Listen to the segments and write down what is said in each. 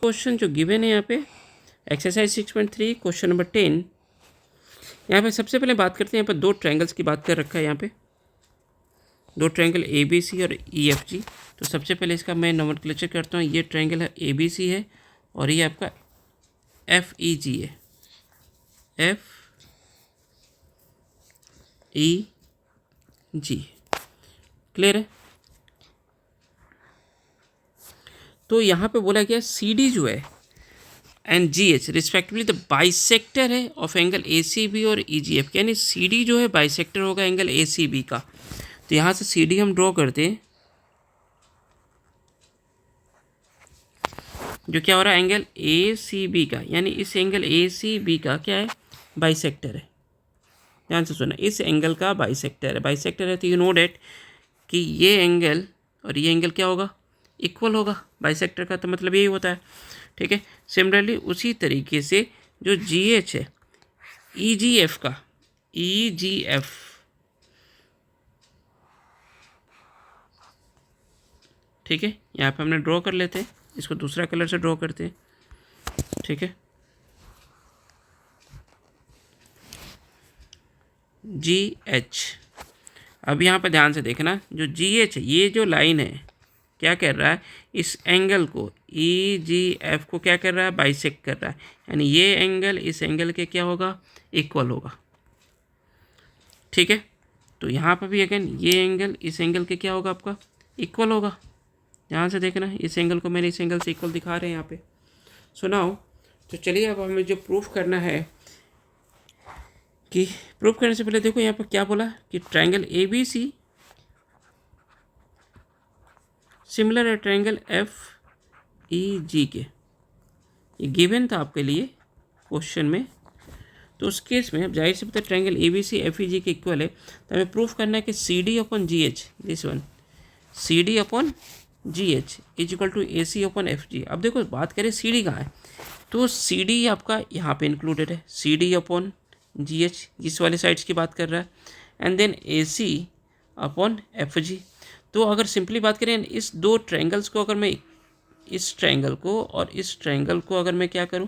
Question जो given है यहाँ पे एक्सरसाइज 6.3 क्वेश्चन नंबर 10, यहाँ पे सबसे पहले बात करते हैं। यहाँ पर दो ट्रायंगल्स की बात कर रखा है। यहाँ पे दो ट्रायंगल ए बी सी और ई एफ जी। तो सबसे पहले इसका मैं नोमेनक्लेचर करता हूँ। ये ट्रायंगल है ए बी सी है और ये आपका एफ ई जी है, एफ ई जी। क्लियर है। तो यहाँ पे बोला गया सी डी जो है and G H respectively the bisector है of angle A C B और ई जी एफ। यानी सी डी जो है बाइसेक्टर होगा एंगल ए सी बी का। तो यहाँ से सी डी हम ड्रॉ करते हैं, जो क्या हो रहा है एंगल ए सी बी का। यानी इस एंगल ए सी बी का क्या है, बाइसेक्टर है। ध्यान से सुना, इस एंगल का बाइसेक्टर है। बाइसेक्टर है तो यू नो डेट कि ये एंगल और ये एंगल क्या होगा, इक्वल होगा। बाइसेक्टर का तो मतलब यही होता है। ठीक है। सिमिलरली उसी तरीके से जो जी एच है ई जी एफ का, ई जी एफ ठीक है, यहाँ पे हमने ड्रॉ कर लेते हैं। इसको दूसरा कलर से ड्रॉ करते हैं। ठीक है। जी एच। अब यहाँ पे ध्यान से देखना, जो जी एच है ये जो लाइन है क्या कर रहा है, इस एंगल को ई जी एफ को क्या कर रहा है, बाइसेक्ट कर रहा है। यानी ये एंगल इस एंगल के क्या होगा, इक्वल होगा। ठीक है। तो यहाँ पर भी अगेन ये एंगल इस एंगल के क्या होगा, आपका इक्वल होगा। ध्यान से देखना, इस एंगल को मैंने इस एंगल से इक्वल दिखा रहे हैं यहाँ पे। सुनाओ। तो चलिए अब हमें जो प्रूफ करना है, कि प्रूफ करने से पहले देखो यहाँ पर क्या बोला कि triangle A B C similar है ट्रायंगल एफ ई जी के। ये गिवन था आपके लिए क्वेश्चन में। तो उस केस में अब जाहिर से पता है triangle A B C F E G के इक्वल है। तो हमें प्रूफ करना है कि C D upon G H, this one, C D upon G H is equal to A C upon F G. अब देखो बात करें सी डी कहाँ है, तो सी डी आपका यहाँ पे इंक्लूडेड है, C D upon G H जिस वाले साइड्स की बात कर रहा है, and then A C upon F G. तो अगर सिंपली बात करें इस दो ट्रायंगल्स को, अगर मैं इस ट्रायंगल को और इस ट्रायंगल को अगर मैं क्या करूं,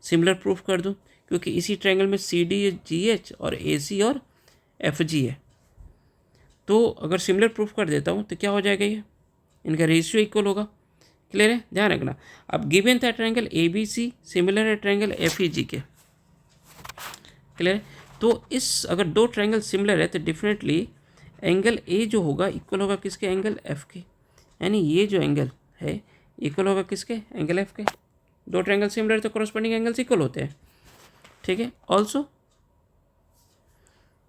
सिमिलर प्रूफ कर दूं, क्योंकि इसी ट्रायंगल में सी डी जी एच और ए सी और एफ जी है। तो अगर सिमिलर प्रूफ कर देता हूं तो क्या हो जाएगा, ये इनका रेशियो इक्वल होगा। क्लियर है। ध्यान रखना। अब गिवन था triangle A B C similar है ट्रायंगल एफ ई जी के। क्लियर है। तो इस अगर दो ट्रायंगल सिमिलर है तो डेफिनेटली एंगल ए जो होगा इक्वल होगा किसके, एंगल एफ के। यानी ये जो एंगल है इक्वल होगा किसके, एंगल एफ के। दो ट्रायंगल सिमिलर तो कॉरस्पॉन्डिंग एंगल्स इक्वल होते हैं। ठीक है। ऑल्सो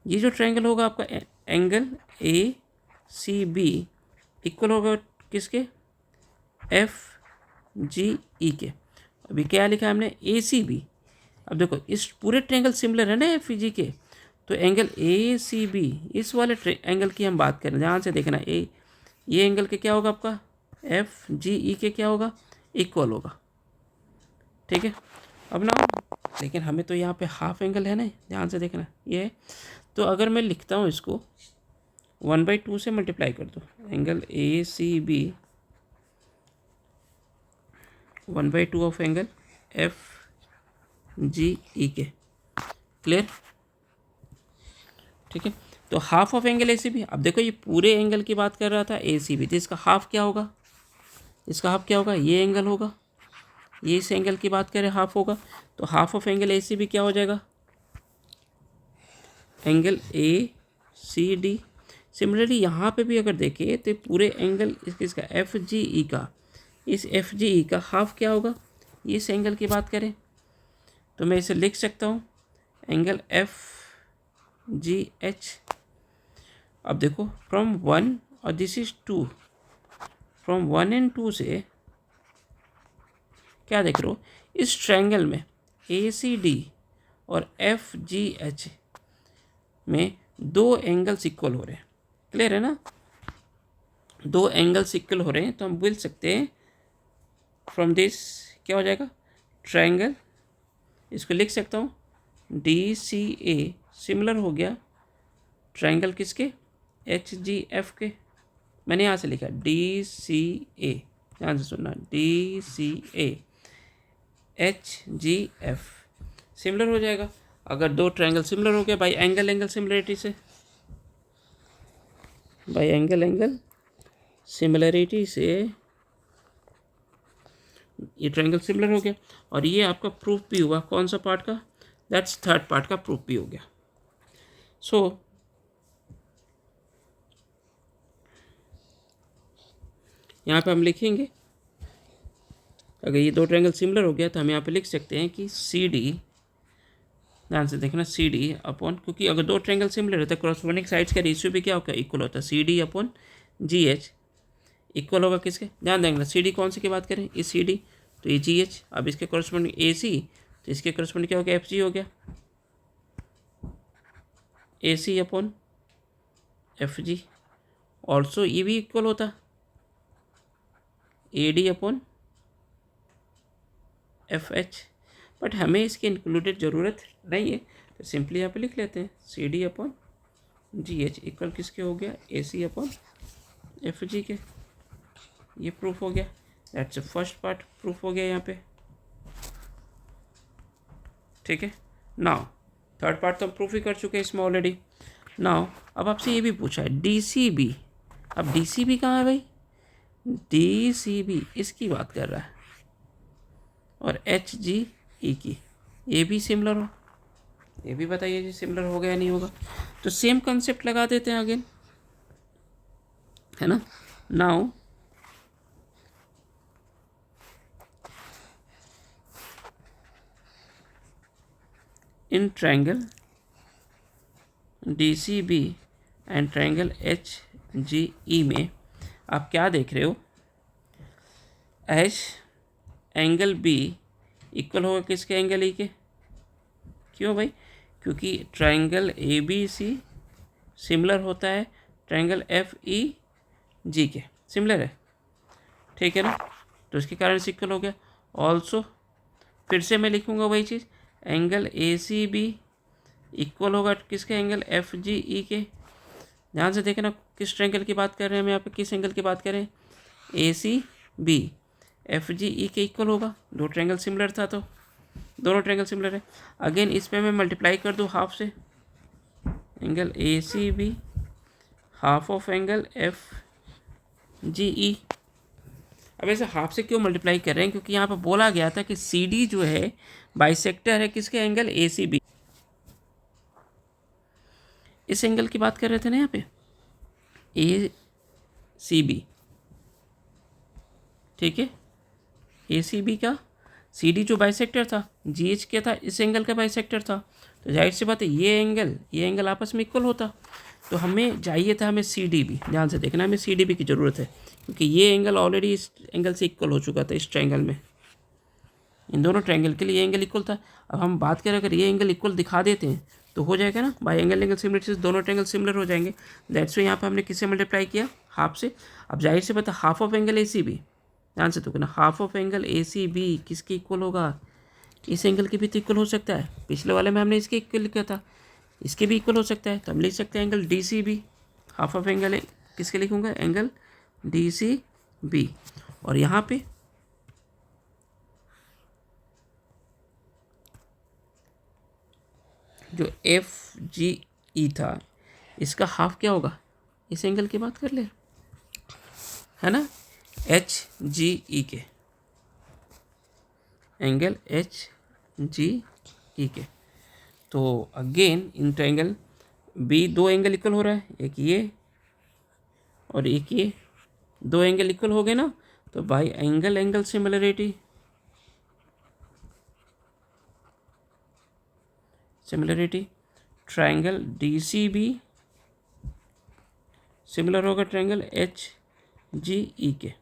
ये जो ट्रायंगल होगा आपका angle A C B equal होगा किसके, एफ जी ई के। अभी क्या लिखा है हमने, ए सी बी। अब देखो इस पूरे ट्रायंगल सिमिलर है ना एफ जी के, तो एंगल ए सी बी इस वाले एंगल की हम बात करें, ध्यान से देखना, ये एंगल के क्या होगा आपका, एफ जी ई के क्या होगा, इक्वल होगा। ठीक है। अब ना लेकिन हमें तो यहाँ पे हाफ एंगल है ना, ध्यान से देखना ये है। तो अगर मैं लिखता हूँ इसको 1/2 से मल्टीप्लाई कर दो, angle A C B 1/2 of angle F G E के। क्लियर। ठीक है। तो half of angle A C B. अब देखो ये पूरे एंगल की बात कर रहा था ए सी बी, तो इसका हाफ क्या होगा, इसका हाफ क्या होगा, ये एंगल होगा। ये इस एंगल की बात करें हाफ होगा, तो half of angle A C B क्या हो जाएगा, angle A C D. Similarly यहाँ पे भी अगर देखें तो पूरे एंगल इसका एफ जी ई का, इस एफ जी ई का हाफ क्या होगा, ये इस एंगल की बात करें तो मैं इसे लिख सकता हूँ एंगल एफ जी एच। अब देखो फ्रॉम 1 और दिस इज 2, फ्रॉम 1 एंड 2 से क्या देख रहे हो, इस ट्रायंगल में ए सी डी और एफ जी एच में दो एंगल्स इक्वल हो रहे हैं। क्लियर है ना। दो एंगल्स इक्वल हो रहे हैं तो हम बोल सकते हैं फ्रॉम दिस क्या हो जाएगा, ट्रायंगल, इसको लिख सकता हूँ डी सी ए सिमिलर हो गया ट्रायंगल किसके, एच जी एफ के। मैंने यहाँ से लिखा डी सी ए, ध्यान से सुनना, डी सी ए HGF सिमिलर हो जाएगा। अगर दो ट्रायंगल सिमिलर हो गया बाई एंगल सिमिलरिटी से, बाई एंगल सिमिलरिटी से ये ट्रायंगल सिमिलर हो गया और ये आपका प्रूफ भी हुआ। कौन सा पार्ट का? दैट्स थर्ड पार्ट का प्रूफ भी हो गया। सो यहाँ पे हम लिखेंगे, अगर ये दो ट्रायंगल सिमिलर हो गया तो हम यहाँ पे लिख सकते हैं कि CD, ध्यान से देखना, CD अपॉन, क्योंकि अगर दो ट्रायंगल सिमिलर रहता है क्रॉसपोंडिंग साइड्स का रेशियो भी क्या होगा? इक्वल होता है। CD अपॉन GH इक्वल होगा किसके? ध्यान देंगे CD कौन सी की बात करें? इस CD, तो ये GH। अब इसके करस्पॉन्डिंग AC, तो इसके करस्पॉन्डिंग क्या हो गया? FG हो गया। AC अपॉन FG ऑल्सो ये भी इक्वल होता AD अपॉन FH, बट हमें इसकी इंक्लूडेड ज़रूरत नहीं है तो सिंपली यहाँ पे लिख लेते हैं CD अपॉन GH इक्वल किसके हो गया? AC अपॉन FG के। ये प्रूफ हो गया। That's the first part proof हो गया यहाँ पे, ठीक है। नाउ थर्ड पार्ट तो हम प्रूफ ही कर चुके हैं इसमें ऑलरेडी। नाउ अब आपसे ये भी पूछा है DCB। अब DCB कहाँ है भाई? DCB इसकी बात कर रहा है और HGE की, ये भी सिमिलर हो, ये भी बताइए जी सिमिलर हो गया नहीं होगा। तो सेम कंसेप्ट लगा देते हैं अगेन, है ना। Now in triangle DCB and triangle HGE में आप क्या देख रहे हो? एच एंगल B इक्वल होगा किसके? एंगल E के। क्यों भाई? क्योंकि ट्रायंगल ABC सिमिलर होता है ट्रायंगल FEG के, सिमिलर है, ठीक है ना। तो इसके कारण से इक्वल हो गया। ऑल्सो फिर से मैं लिखूंगा वही चीज़, एंगल ACB इक्वल होगा किसके? एंगल FGE के। ध्यान से देखना किस ट्रायंगल की बात कर रहे हैं हम यहाँ पे, किस एंगल की बात करें? ACB FGE के इक्वल होगा। दो ट्रायंगल सिमिलर था तो दोनों ट्रायंगल सिमिलर है। अगेन इस पे मैं मल्टीप्लाई कर दूँ हाफ से, angle ACB half of angle FGE। अब ऐसे हाफ से क्यों मल्टीप्लाई कर रहे हैं? क्योंकि यहाँ पर बोला गया था कि CD जो है बाइसेक्टर है किसके? Angle ACB। इस एंगल की बात कर रहे थे ना यहाँ पे, ACB, ठीक है। ACB का CD जो बाइसेक्टर था, GH क्या था? इस एंगल का बाइसेक्टर था। तो जाहिर सी बात है ये एंगल आपस में इक्वल होता। तो हमें चाहिए था हमें CDB, ध्यान से देखना, हमें CDB की ज़रूरत है क्योंकि ये एंगल ऑलरेडी इस एंगल से इक्वल हो चुका था। इस ट्रायंगल में, इन दोनों ट्रायंगल के लिए ये एंगल इक्वल था। अब हम बात करें अगर ये एंगल इक्वल दिखा देते हैं तो हो जाएगा ना, बाई एंगल सिमिलरिटी से दोनों ट्रायंगल सिमिलर हो जाएंगे। दैट्स वाई यहाँ पे हमने किससे मल्टीप्लाई किया? हाफ से। अब जाहिर से बता हाफ ऑफ एंगल ACB, ध्यान से तो कहना, हाफ ऑफ एंगल ACB किसके इक्वल होगा? इस एंगल के भी तो इक्वल हो सकता है। पिछले वाले में हमने इसके इक्वल लिखा था, इसके भी इक्वल हो सकता है। तो हम लिख सकते हैं angle DCB half of angle किसके लिखूंगा? Angle DCB। और यहाँ पे जो FGE था इसका हाफ क्या होगा? इस एंगल की बात कर ले, है ना, HGE के, एंगल HGE के। तो अगेन इन ट्रायंगल B दो एंगल इक्वल हो रहा है, एक ये और एक ये, दो एंगल इक्वल हो गए ना। तो by angle similarity triangle DCB similar होगा ट्रायंगल HGE के।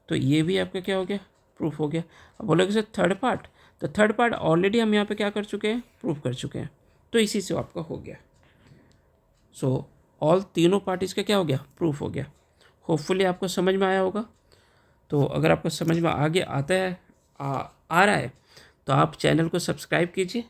तो ये भी आपका क्या हो गया? प्रूफ हो गया। अब बोलोगे सर थर्ड पार्ट, तो थर्ड पार्ट ऑलरेडी हम यहाँ पे क्या कर चुके हैं? प्रूफ कर चुके हैं। तो इसी से आपका हो गया। सो ऑल तीनों पार्ट इसका क्या हो गया? प्रूफ हो गया। होपफुली आपको समझ में आया होगा। तो अगर आपको समझ में आगे आता है आ रहा है तो आप चैनल को सब्सक्राइब कीजिए,